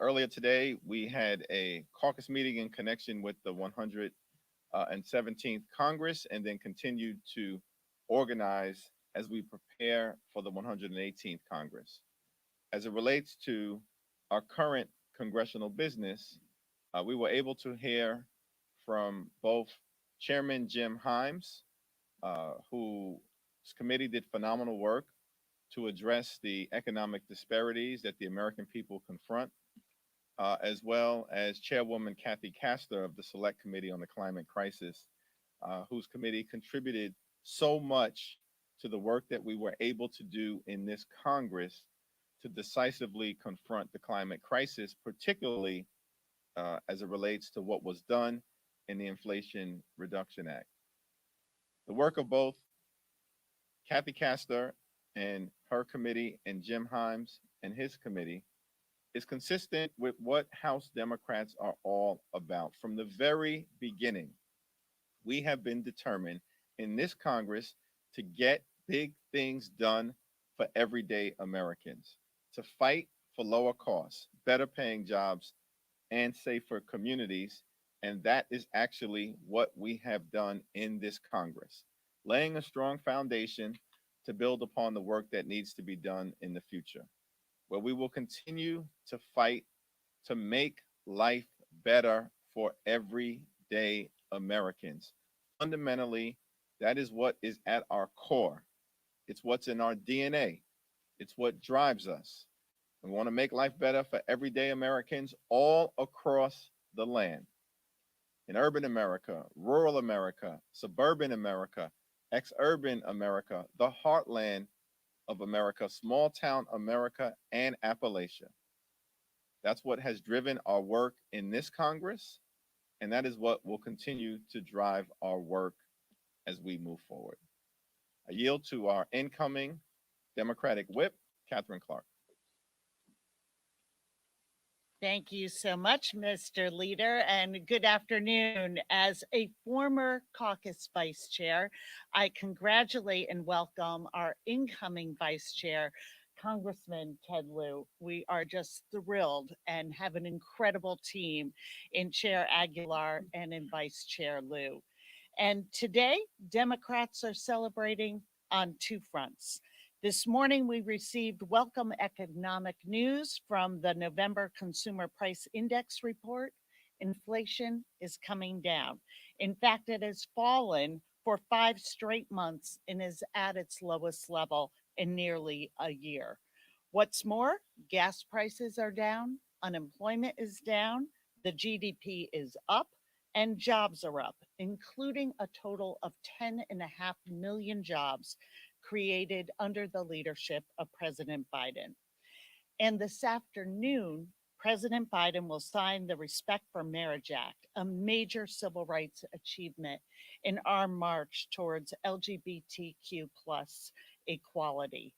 Earlier today, we had a caucus meeting in connection with the 117th Congress, and then continued to organize as we prepare for the 118th Congress. As it relates to our current congressional business, we were able to hear from both Chairman Jim Himes, whose committee did phenomenal work to address the economic disparities that the American people confront, as well as Chairwoman Kathy Castor of the Select Committee on the Climate Crisis, whose committee contributed so much to the work that we were able to do in this Congress to decisively confront the climate crisis, particularly as it relates to what was done in the Inflation Reduction Act. The work of both Kathy Castor and her committee and Jim Himes and his committee is consistent with what House Democrats are all about. From the very beginning, we have been determined in this Congress to get big things done for everyday Americans, to fight for lower costs, better paying jobs, and safer communities. And that is actually what we have done in this Congress, laying a strong foundation to build upon the work that needs to be done in the future, where we will continue to fight to make life better for everyday Americans. Fundamentally, that is what is at our core. It's what's in our DNA. It's what drives us. We want to make life better for everyday Americans all across the land. In urban America, rural America, suburban America, ex-urban America, the heartland of America, small town America, and Appalachia. That's what has driven our work in this Congress, and that is what will continue to drive our work as we move forward. I yield to our incoming Democratic whip, Catherine Clark. Thank you so much, Mr. Leader, and good afternoon. As a former caucus vice chair, I congratulate and welcome our incoming vice chair, Congressman Ted Lieu. We are just thrilled and have an incredible team in Chair Aguilar and in Vice Chair Lieu. And today, Democrats are celebrating on two fronts. This morning, we received welcome economic news from the November Consumer Price Index report. Inflation is coming down. In fact, it has fallen for 5 straight months and is at its lowest level in nearly a year. What's more, gas prices are down, unemployment is down, the GDP is up, and jobs are up, including a total of 10.5 million jobs created under the leadership of President Biden. And this afternoon, President Biden will sign the Respect for Marriage Act, a major civil rights achievement in our march towards LGBTQ plus equality.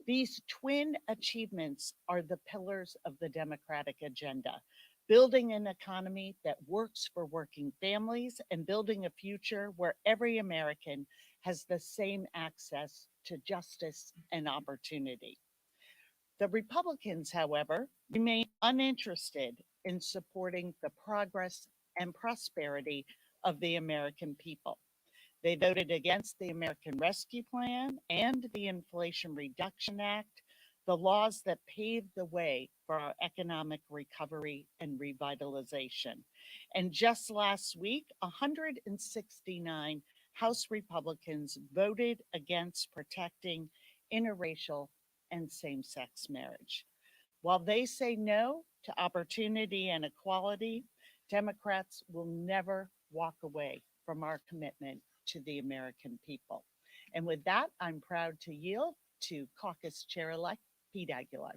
These twin achievements are the pillars of the Democratic agenda: building an economy that works for working families and building a future where every American has the same access to justice and opportunity. The Republicans, however, remain uninterested in supporting the progress and prosperity of the American people. They voted against the American Rescue Plan and the Inflation Reduction Act, the laws that paved the way for our economic recovery and revitalization. And just last week, 169 House Republicans voted against protecting interracial and same-sex marriage. While they say no to opportunity and equality, Democrats will never walk away from our commitment to the American people. And with that, I'm proud to yield to Caucus Chair-elect Pete Aguilar.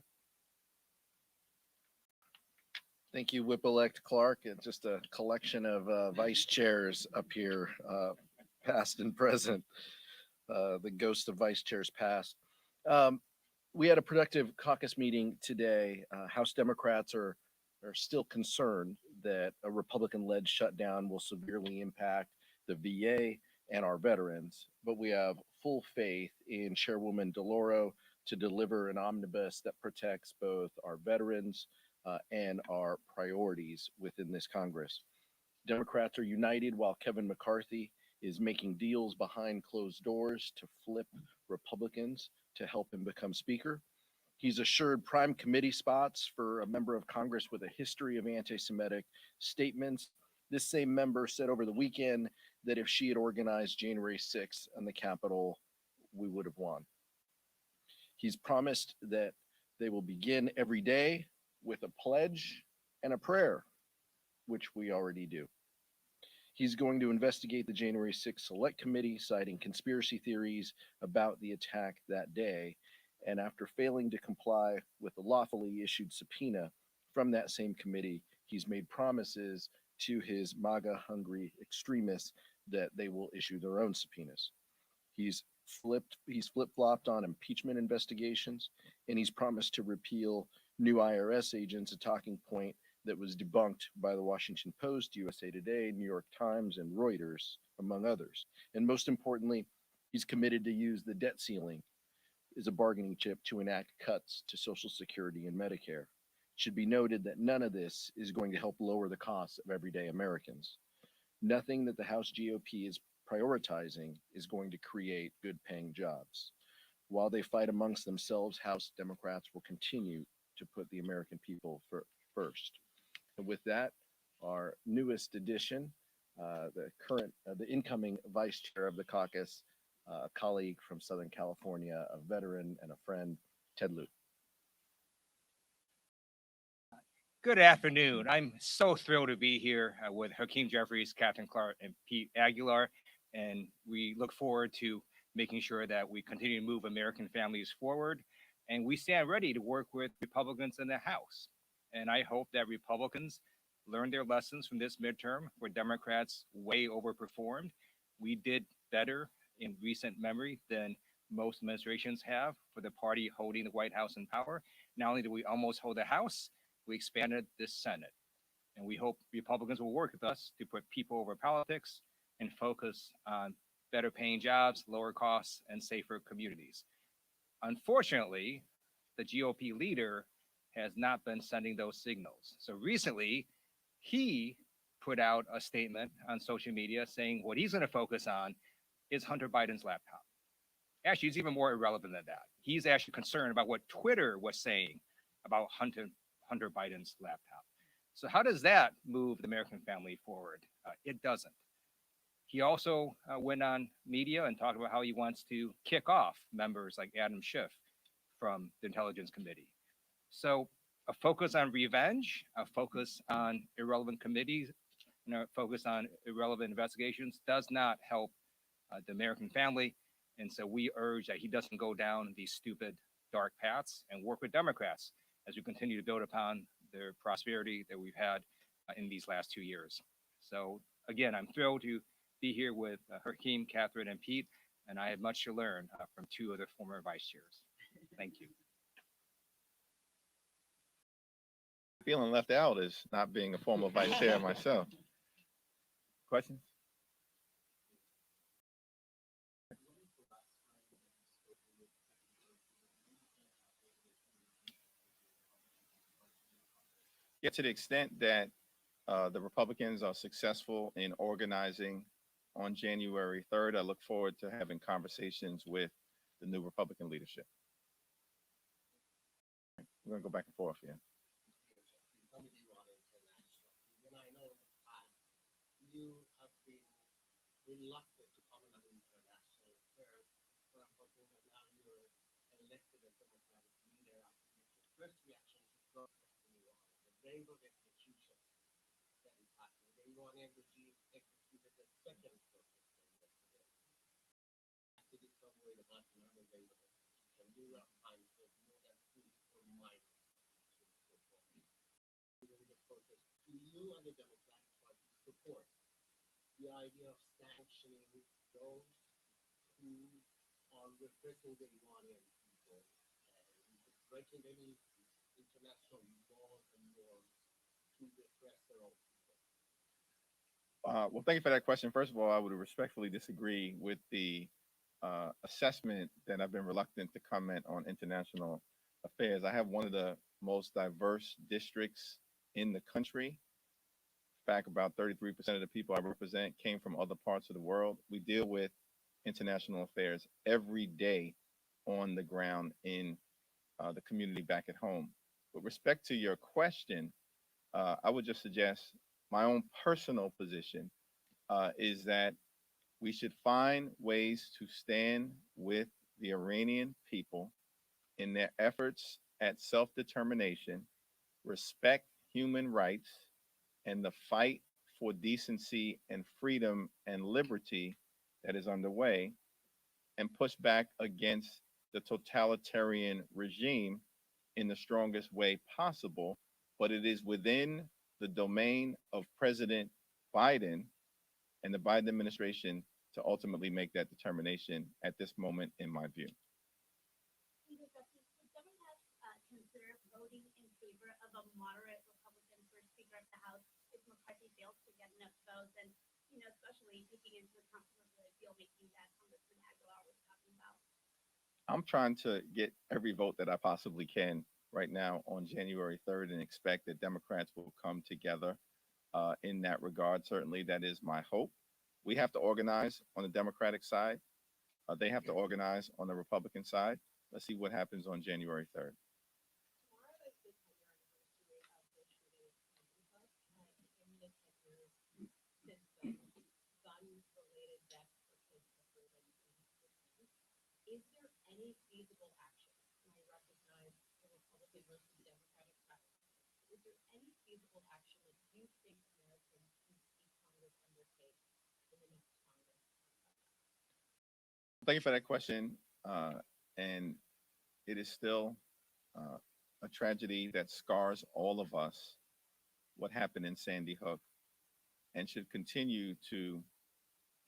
Thank you, Whip-elect Clark. It's just a collection of vice chairs up here, past and present, the ghost of vice chairs past. We had a productive caucus meeting today. House Democrats are still concerned that a Republican-led shutdown will severely impact the VA and our veterans, but we have full faith in Chairwoman DeLauro to deliver an omnibus that protects both our veterans, and our priorities within this Congress. Democrats are united while Kevin McCarthy is making deals behind closed doors to flip Republicans to help him become Speaker. He's assured prime committee spots for a member of Congress with a history of anti Semitic statements. This same member said over the weekend that if she had organized January 6th on the Capitol, we would have won. He's promised that they will begin every day with a pledge and a prayer, which we already do. He's going to investigate the January 6th Select Committee, citing conspiracy theories about the attack that day. And after failing to comply with the lawfully issued subpoena from that same committee, he's made promises to his MAGA hungry extremists that they will issue their own subpoenas. He's flip-flopped on impeachment investigations, and he's promised to repeal new IRS agents, a talking point that was debunked by the Washington Post, USA Today, New York Times, and Reuters, among others. And most importantly, he's committed to use the debt ceiling as a bargaining chip to enact cuts to Social Security and Medicare. It should be noted that none of this is going to help lower the costs of everyday Americans. Nothing that the House GOP is prioritizing is going to create good paying jobs. While they fight amongst themselves, House Democrats will continue to put the American people first. And with that, our newest addition, the incoming vice chair of the caucus, a colleague from Southern California, a veteran and a friend, Ted Lieu. Good afternoon. I'm so thrilled to be here with Hakeem Jeffries, Captain Clark, and Pete Aguilar, and we look forward to making sure that we continue to move American families forward, and we stand ready to work with Republicans in the House. And I hope that Republicans learn their lessons from this midterm where Democrats way overperformed. We did better in recent memory than most administrations have for the party holding the White House in power. Not only did we almost hold the House, we expanded the Senate. And we hope Republicans will work with us to put people over politics and focus on better paying jobs, lower costs, and safer communities. Unfortunately, the GOP leader has not been sending those signals. So recently, he put out a statement on social media saying what he's going to focus on is Hunter Biden's laptop. Actually, it's even more irrelevant than that. He's actually concerned about what Twitter was saying about Hunter Biden's laptop. So how does that move the American family forward? It doesn't. He also went on media and talked about how he wants to kick off members like Adam Schiff from the Intelligence Committee. So a focus on revenge, a focus on irrelevant committees, and a focus on irrelevant investigations does not help the American family. And so we urge that he doesn't go down these stupid, dark paths and work with Democrats as we continue to build upon the prosperity that we've had in these last 2 years. So again, I'm thrilled to be here with Hakeem, Catherine, and Pete, and I have much to learn from two of the former vice chairs. Thank you. Feeling left out is not being a former vice chair myself. Questions? Yeah, to the extent that the Republicans are successful in organizing on January 3rd, I look forward to having conversations with the new Republican leadership. We're going to go back and forth here. You have been reluctant to comment on international affairs, but unfortunately now you're elected as Democratic leader. Your first reaction to protesting Iran, the brave of execution that is happening. The Iranian regime executed the second protester yesterday. After discovery about another wave of execution, New York Times said more than 44 minors during the protest. Do you and the Democratic Party support the idea of sanctioning those who are repressing the Iranian people and breaking any international laws and norms to repress their own people? Well, thank you for that question. First of all, I would respectfully disagree with the assessment that I've been reluctant to comment on international affairs. I have one of the most diverse districts in the country. In fact, about 33% of the people I represent came from other parts of the world. We deal with international affairs every day on the ground in the community back at home. With respect to your question, I would just suggest my own personal position is that we should find ways to stand with the Iranian people in their efforts at self determination, respect human rights, and the fight for decency and freedom and liberty that is underway, and push back against the totalitarian regime in the strongest way possible. But it is within the domain of President Biden and the Biden administration to ultimately make that determination at this moment, in my view. Leader Duffy, would Democrats consider voting in favor of a moderate Republican for Speaker of the House if McCarthy fails to get enough votes? And, especially taking into account some of the deal making that Congressman Aguilar was talking about. I'm trying to get every vote that I possibly can right now on January 3rd and expect that Democrats will come together in that regard. Certainly, that is my hope. We have to organize on the Democratic side. They have to organize on the Republican side. Let's see what happens on January 3rd. Tomorrow is the 10-year anniversary of the shooting at Sandy Hook, in the 10 years since the gun-related deaths occurred that you can understand. Is there any feasible action? And I recognize the Republican versus Democratic side. Is there any feasible action that you think Americans can see Congress undertake in the next Congress? Thank you for that question. And it is still a tragedy that scars all of us, what happened in Sandy Hook, and should continue to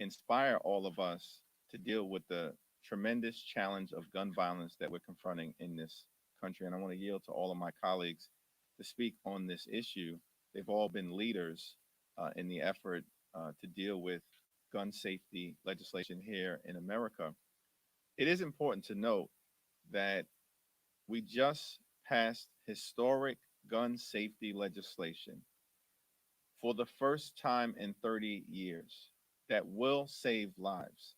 inspire all of us to deal with the tremendous challenge of gun violence that we're confronting in this country. And I want to yield to all of my colleagues to speak on this issue. They've all been leaders in the effort to deal with gun safety legislation here in America. It is important to note that we just passed historic gun safety legislation for the first time in 30 years that will save lives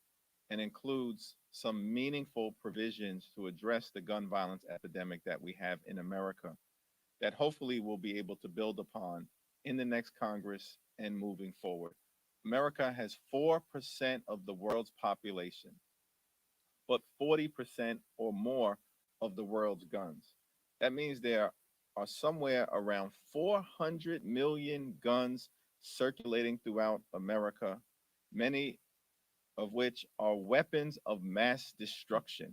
and includes some meaningful provisions to address the gun violence epidemic that we have in America that hopefully we'll be able to build upon in the next Congress and moving forward. America has 4% of the world's population, but 40% or more of the world's guns. That means there are somewhere around 400 million guns circulating throughout America, many of which are weapons of mass destruction,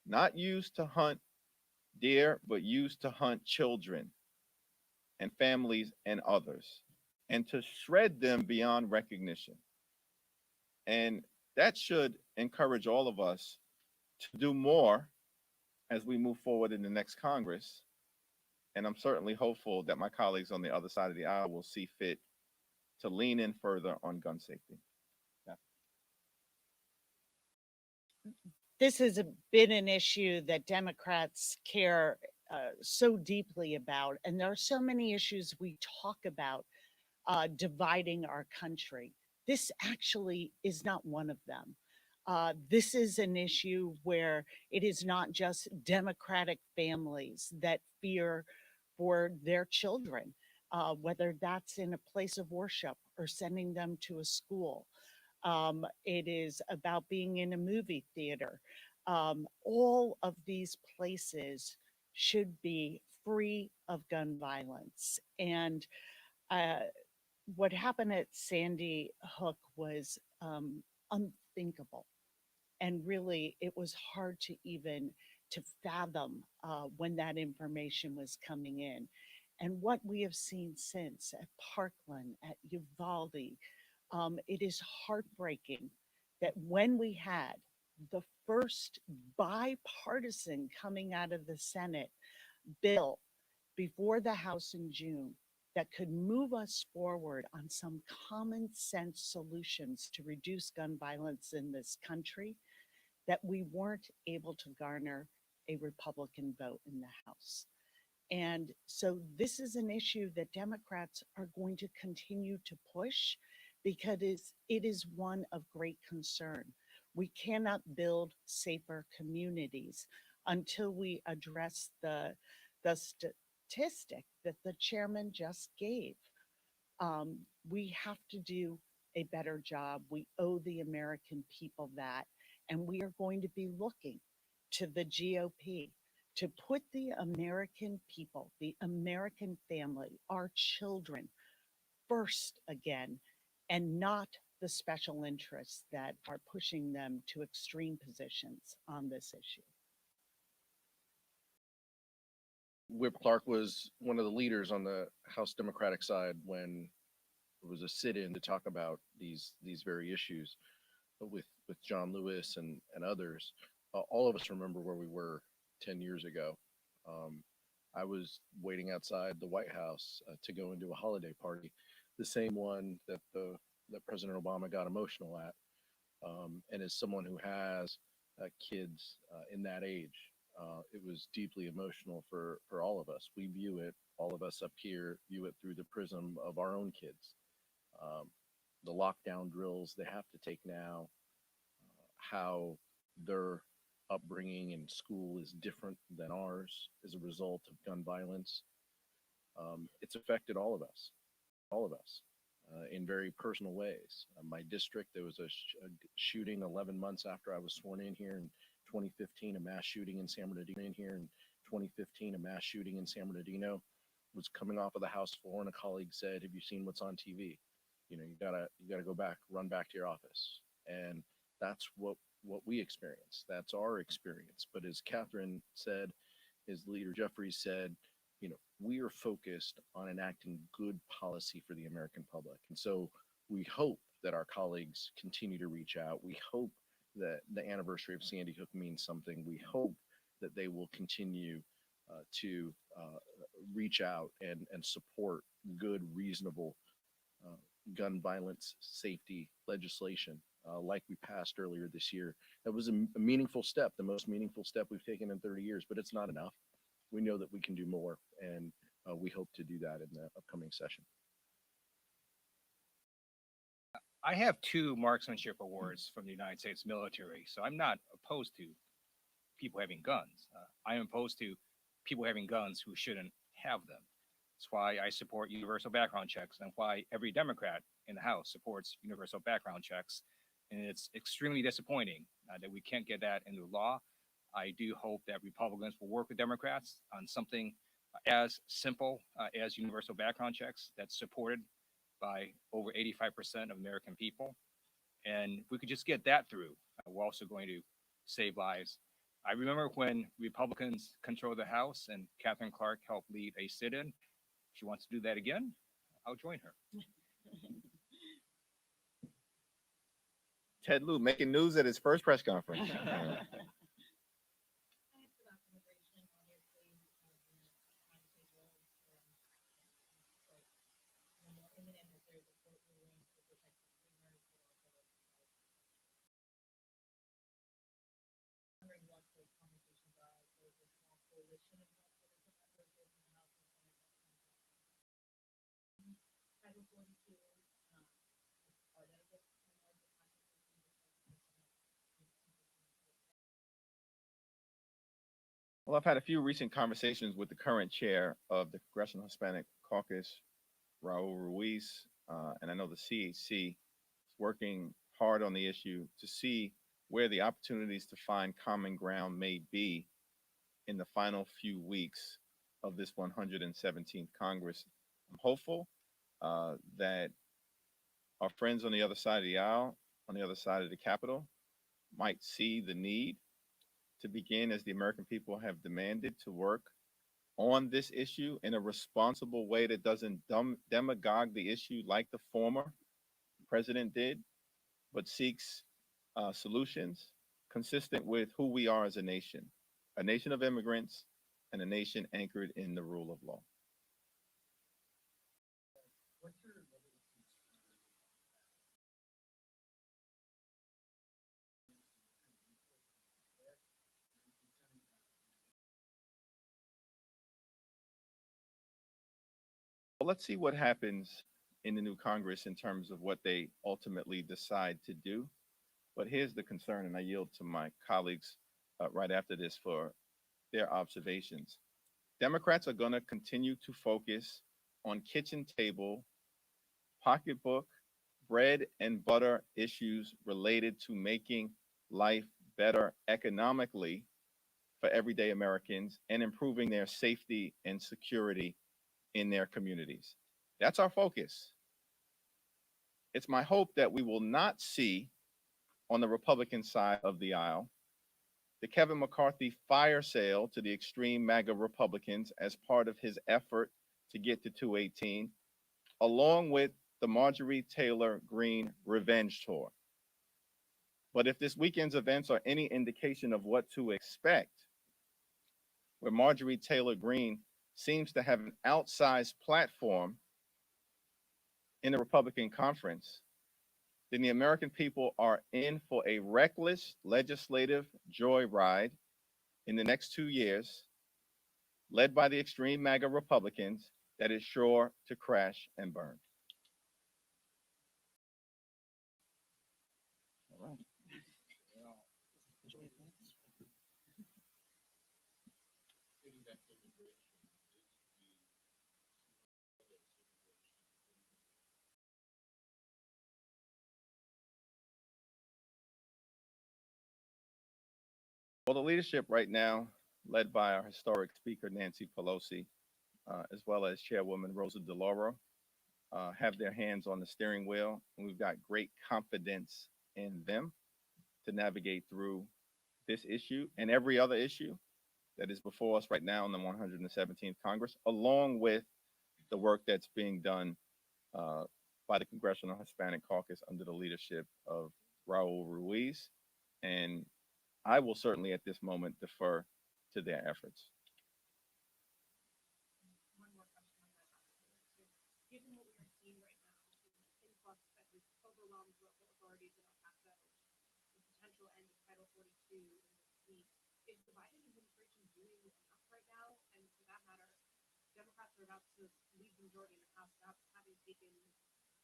not used to hunt deer, but used to hunt children and families and others, and to shred them beyond recognition. And that should encourage all of us to do more as we move forward in the next Congress. And I'm certainly hopeful that my colleagues on the other side of the aisle will see fit to lean in further on gun safety. Yeah. This has been an issue that Democrats care so deeply about. And there are so many issues we talk about dividing our country. This actually is not one of them. This is an issue where it is not just Democratic families that fear for their children, whether that's in a place of worship or sending them to a school. It is about being in a movie theater. All of these places should be free of gun violence. And uh, what happened at Sandy Hook was unthinkable. And really, it was hard to even to fathom when that information was coming in. And what we have seen since at Parkland, at Uvalde, it is heartbreaking that when we had the first bipartisan coming out of the Senate bill before the House in June that could move us forward on some common sense solutions to reduce gun violence in this country, that we weren't able to garner a Republican vote in the House. And so this is an issue that Democrats are going to continue to push because it is one of great concern. We cannot build safer communities until we address the statistic that the chairman just gave. We have to do a better job. We owe the American people that. And we are going to be looking to the GOP to put the American people, the American family, our children first again, and not the special interests that are pushing them to extreme positions on this issue. Whip Clark was one of the leaders on the House Democratic side when it was a sit-in to talk about these very issues with John Lewis and others. All of us remember where we were 10 years ago. Um, I was waiting outside the White House to go into a holiday party, the same one that President Obama got emotional at. And as someone who has kids in that age, it was deeply emotional for all of us. We view it, all of us up here view it through the prism of our own kids. Um, the lockdown drills they have to take now, how their upbringing in school is different than ours as a result of gun violence. It's affected all of us, in very personal ways. My district, there was a shooting 11 months after I was sworn in here in 2015, a mass shooting in San Bernardino. Was coming off of the House floor, and a colleague said, "Have you seen what's on TV? You gotta go back, run back to your office." And that's what we experience. That's our experience. But as Catherine said, as Leader Jeffries said, we are focused on enacting good policy for the American public. And so we hope that our colleagues continue to reach out. We hope that the anniversary of Sandy Hook means something. We hope that they will continue to reach out and support good, reasonable uh, gun violence safety legislation like we passed earlier this year. That was a meaningful step, the most meaningful step we've taken in 30 years, but it's not enough. We know that we can do more, and we hope to do that in the upcoming session. I have two marksmanship awards from the United States military, so I'm not opposed to people having guns. I am opposed to people having guns who shouldn't have them. That's why I support universal background checks and why every Democrat in the House supports universal background checks. And it's extremely disappointing that we can't get that into law. I do hope that Republicans will work with Democrats on something as simple as universal background checks that's supported by over 85% of American people. And if we could just get that through, we're also going to save lives. I remember when Republicans controlled the House and Catherine Clark helped lead a sit-in. If she wants to do that again, I'll join her. Ted Lieu making news at his first press conference. Well, I've had a few recent conversations with the current chair of the Congressional Hispanic Caucus, Raul Ruiz, and I know the CHC is working hard on the issue to see where the opportunities to find common ground may be in the final few weeks of this 117th Congress. I'm hopeful that our friends on the other side of the aisle, on the other side of the Capitol, might see the need to begin, as the American people have demanded, to work on this issue in a responsible way that doesn't demagogue the issue like the former president did, but seeks solutions consistent with who we are as a nation of immigrants, and a nation anchored in the rule of law. But let's see what happens in the new Congress in terms of what they ultimately decide to do. But here's the concern, and I yield to my colleagues right after this for their observations. Democrats are going to continue to focus on kitchen table, pocketbook, bread and butter issues related to making life better economically for everyday Americans and improving their safety and security in their communities. That's our focus. It's my hope that we will not see on the Republican side of the aisle the Kevin McCarthy fire sale to the extreme MAGA Republicans as part of his effort to get to 218, along with the Marjorie Taylor Greene revenge tour. But if this weekend's events are any indication of what to expect, where Marjorie Taylor Greene seems to have an outsized platform in the Republican conference, then the American people are in for a reckless legislative joyride in the next 2 years, led by the extreme MAGA Republicans, that is sure to crash and burn. All right. Well, the leadership right now, led by our historic Speaker Nancy Pelosi, as well as Chairwoman Rosa DeLauro, have their hands on the steering wheel, and we've got great confidence in them to navigate through this issue and every other issue that is before us right now in the 117th Congress, along with the work that's being done by the Congressional Hispanic Caucus under the leadership of Raul Ruiz. And I will certainly at this moment defer to their efforts. One more question on that. Given what we are seeing right now, the influx that has overwhelmed local authorities in El Paso, the potential end of Title 42 in this week, is the Biden administration doing enough right now? And for that matter, Democrats are about to lead the majority in the House without having taken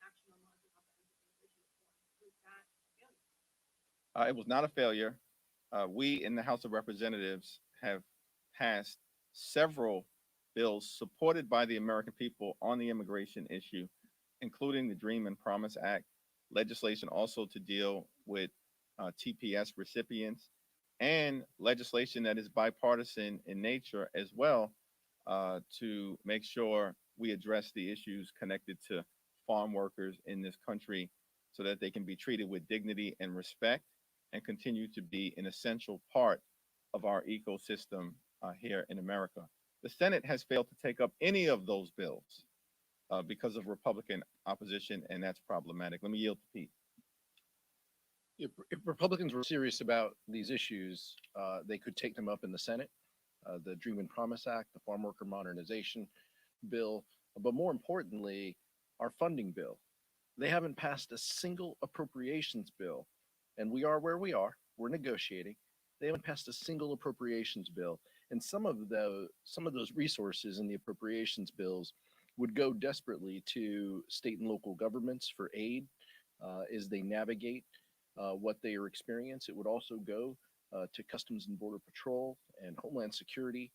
action on larger comprehensive immigration reform. Is that a failure? It was not a failure. We in the House of Representatives have passed several bills supported by the American people on the immigration issue, including the Dream and Promise Act, legislation also to deal with TPS recipients, and legislation that is bipartisan in nature as well to make sure we address the issues connected to farm workers in this country so that they can be treated with dignity and respect and continue to be an essential part of our ecosystem here in America. The Senate has failed to take up any of those bills because of Republican opposition, and that's problematic. Let me yield to Pete. If Republicans were serious about these issues, they could take them up in the Senate. The Dream and Promise Act, the Farm Worker Modernization Bill, but more importantly, our funding bill. They haven't passed a single appropriations bill, and we are where we are. We're negotiating. They haven't passed a single appropriations bill, and some of those resources in the appropriations bills would go desperately to state and local governments for aid as they navigate what they are experiencing. It would also go to Customs and Border Patrol and Homeland Security.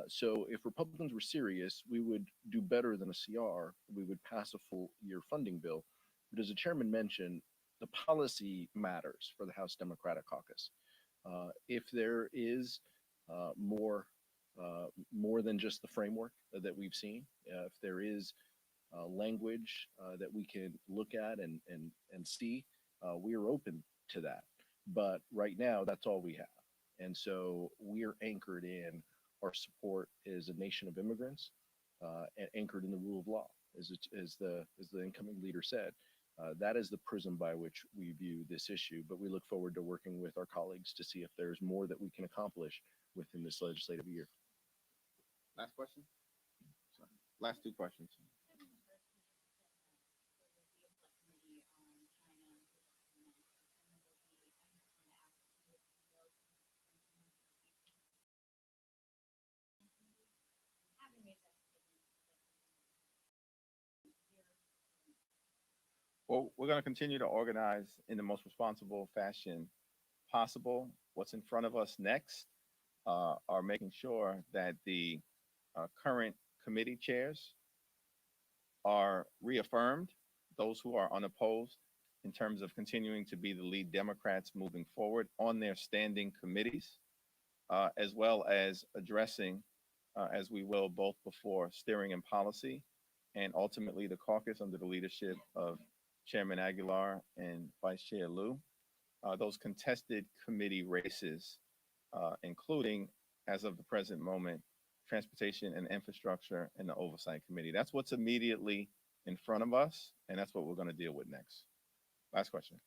So if Republicans were serious, we would do better than a CR. We would pass a full year funding bill. But as the chairman mentioned, the policy matters for the House Democratic Caucus. If there is more than just the framework that we've seen, if there is language that we can look at and see, we are open to that. But right now, that's all we have. And so we are anchored in our support as a nation of immigrants and anchored in the rule of law, as the incoming leader said. That is the prism by which we view this issue, but we look forward to working with our colleagues to see if there's more that we can accomplish within this legislative year. Last question? Sorry. Last two questions. Well, we're going to continue to organize in the most responsible fashion possible. What's in front of us next are making sure that the current committee chairs are reaffirmed, those who are unopposed, in terms of continuing to be the lead Democrats moving forward on their standing committees, as well as addressing, as we will both before steering and policy, and ultimately the caucus under the leadership of Chairman Aguilar and Vice Chair Liu, those contested committee races, including, as of the present moment, Transportation and Infrastructure and the Oversight Committee. That's what's immediately in front of us, and that's what we're going to deal with next. Last question.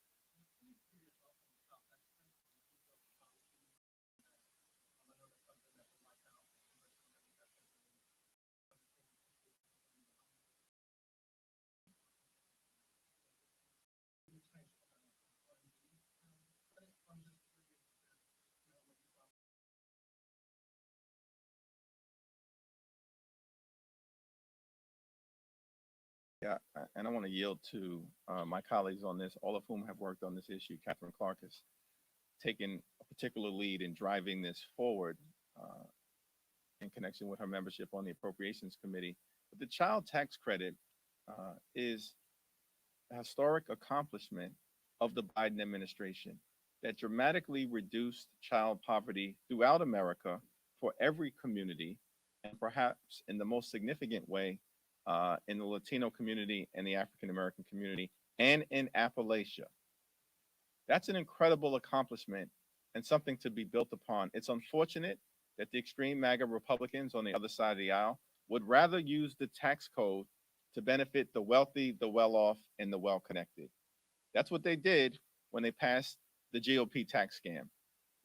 Yeah, and I want to yield to my colleagues on this, all of whom have worked on this issue. Catherine Clark has taken a particular lead in driving this forward in connection with her membership on the Appropriations Committee. But the child tax credit is a historic accomplishment of the Biden administration that dramatically reduced child poverty throughout America for every community, and perhaps in the most significant way in the Latino community and the African American community and in Appalachia. That's an incredible accomplishment and something to be built upon. It's unfortunate that the extreme MAGA Republicans on the other side of the aisle would rather use the tax code to benefit the wealthy, the well-off, and the well-connected. That's what they did when they passed the GOP tax scam,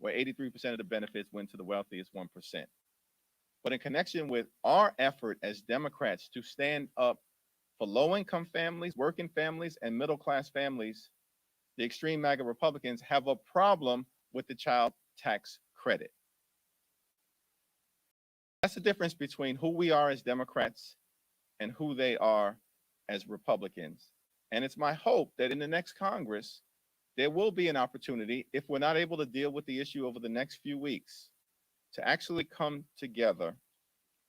where 83% of the benefits went to the wealthiest 1%. But in connection with our effort as Democrats to stand up for low-income families, working families, and middle-class families, the extreme MAGA Republicans have a problem with the child tax credit. That's the difference between who we are as Democrats and who they are as Republicans. And it's my hope that in the next Congress, there will be an opportunity, if we're not able to deal with the issue over the next few weeks, to actually come together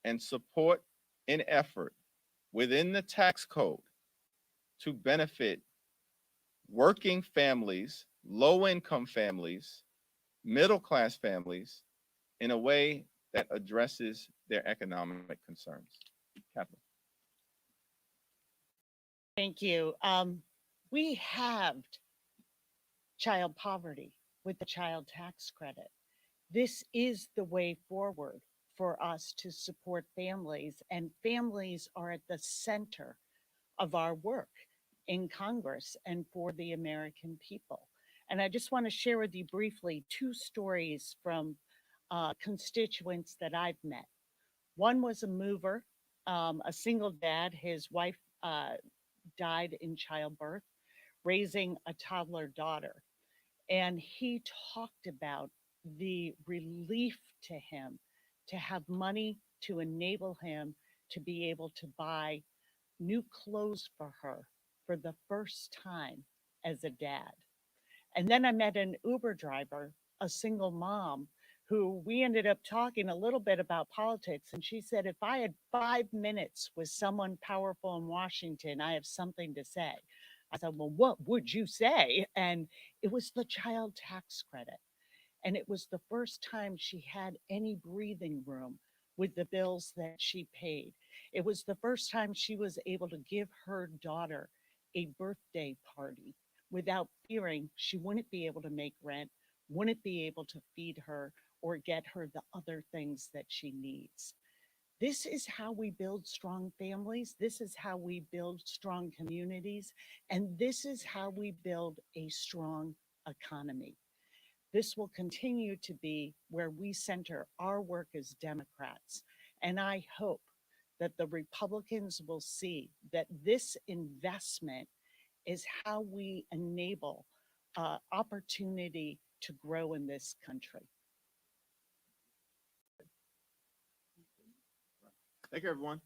and support an effort within the tax code to benefit working families, low-income families, middle-class families in a way that addresses their economic concerns. Catherine. Thank you. We halved child poverty with the child tax credit. This is the way forward for us to support families, and families are at the center of our work in Congress and for the American people. And I just want to share with you briefly two stories from constituents that I've met. One was a mover, a single dad. His wife died in childbirth, raising a toddler daughter. And he talked about the relief to him to have money to enable him to be able to buy new clothes for her for the first time as a dad. And then I met an Uber driver, a single mom, who we ended up talking a little bit about politics. And she said, if I had 5 minutes with someone powerful in Washington, I have something to say. I said, well, what would you say? And it was the child tax credit. And it was the first time she had any breathing room with the bills that she paid. It was the first time she was able to give her daughter a birthday party without fearing she wouldn't be able to make rent, wouldn't be able to feed her or get her the other things that she needs. This is how we build strong families. This is how we build strong communities. And this is how we build a strong economy. This will continue to be where we center our work as Democrats. And I hope that the Republicans will see that this investment is how we enable opportunity to grow in this country. Thank you, everyone.